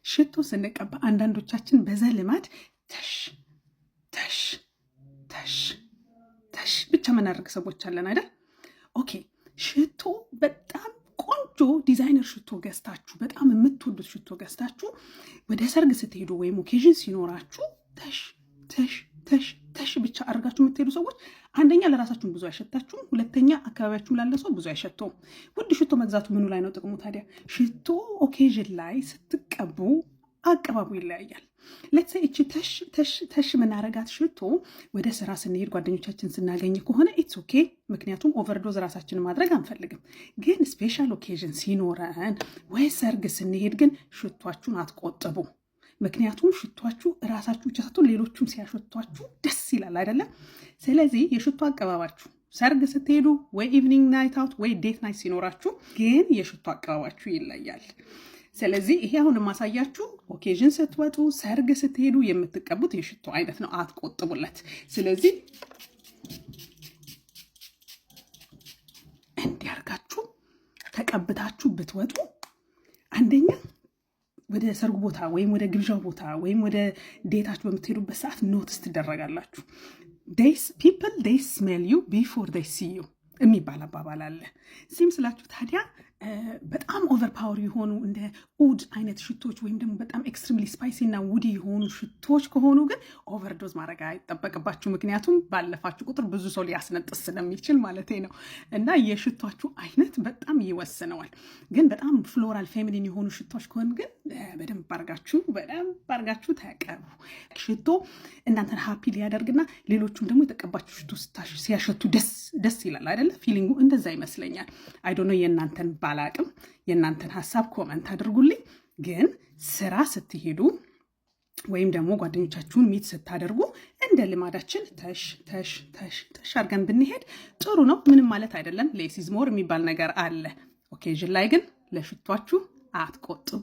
ሽቶ ስንቀባ አንዳንዶቻችን በዘልማድ ተሽ ተሽ ተሽ ተሽ ብቻ ምናደርግ ሰዎች አለን አይደል? ኦኬ ሽቶ በጣም ቆንጆ ዲዛይነር ሽቶ ገዝታችሁ በጣም የምትወዱት ሽቶ ገዝታችሁ ወደ ሰርግ ስትሄዱ ወይም ኦኬዥን ሲኖራችሁ ተሽ ተሽ ተሽ ተሽ ብቻ አድርጋችሁ የምትሄዱ ሰዎች አንደኛ ለራሳችሁም ብዙ አይሸታችሁም፣ ሁለተኛ አካባቢያችሁም ላለ ሰው ብዙ አይሸተውም። ውድ ሽቶ መግዛቱ ምኑ ላይ ነው ጥቅሙ ታዲያ? ሽቶ ኦኬዥን ላይ ስትቀቡ አቀባቡ ይለያያል። ለትሰ እቺ ተሽ ተሽ ተሽ ምናረጋት ሽቶ ወደ ስራ ስንሄድ ጓደኞቻችን ስናገኝ ከሆነ ኢትስ ኦኬ፣ ምክንያቱም ኦቨርዶዝ ራሳችንን ማድረግ አንፈልግም። ግን ስፔሻል ኦኬዥን ሲኖረን ወይ ሰርግ ስንሄድ ግን ሽቷችሁን አትቆጥቡ። ምክንያቱም ሽቷችሁ ራሳችሁ ብቻ ሳትሆን ሌሎቹም ሲያሸቷችሁ ደስ ይላል አይደለም? ስለዚህ የሽቶ አቀባባችሁ ሰርግ ስትሄዱ ወይ ኢቭኒንግ ናይት አውት ወይ ዴት ናይት ሲኖራችሁ ግን የሽቶ አቀባባችሁ ይለያል። ስለዚህ ይሄ አሁን የማሳያችሁ ኦኬዥን ስትወጡ ሰርግ ስትሄዱ የምትቀቡት የሽቶ አይነት ነው፣ አትቆጥቡለት። ስለዚህ እንዲያርጋችሁ ተቀብታችሁ ብትወጡ አንደኛ ወደ ሰርጉ ቦታ ወይም ወደ ግብዣው ቦታ ወይም ወደ ዴታችሁ በምትሄዱበት ሰዓት ኖትስ ትደረጋላችሁ። ፒፕል ዴይ ስሜል ዩ ቢፎር ዴይ ሲ ዩ የሚባል አባባል አለ። ሲም ስላችሁ ታዲያ በጣም ኦቨርፓወር የሆኑ እንደ ኡድ አይነት ሽቶች ወይም ደግሞ በጣም ኤክስትሪምሊ ስፓይሲ እና ውዲ የሆኑ ሽቶች ከሆኑ ግን ኦቨርዶዝ ማድረግ አይጠበቅባችሁ። ምክንያቱም ባለፋችሁ ቁጥር ብዙ ሰው ሊያስነጥስ ስለሚችል ማለት ነው። እና የሽቷችሁ አይነት በጣም ይወስነዋል። ግን በጣም ፍሎራል ፌሚኒን የሆኑ ሽቶች ከሆኑ ግን በደንብ አርጋችሁ ተቀቡ። ሽቶ እናንተን ሃፒ ሊያደርግና ሌሎቹም ደግሞ የተቀባችሁ ሽቶ ሲያሸቱ ደስ ይላል አይደለ? ፊሊንጉ እንደዛ ይመስለኛል። አይ ዶንት ኖ የእናንተን ባላቅም የእናንተን ሀሳብ ኮመንት አድርጉልኝ። ግን ስራ ስትሄዱ ወይም ደግሞ ጓደኞቻችሁን ሚት ስታደርጉ እንደ ልማዳችን ተሽ ተሽ ተሽ ተሽ አድርገን ብንሄድ ጥሩ ነው። ምንም ማለት አይደለም። ሌስ ኢዝ ሞር የሚባል ነገር አለ። ኦኬዥን ላይ ግን ለሽቷችሁ አትቆጥቡ።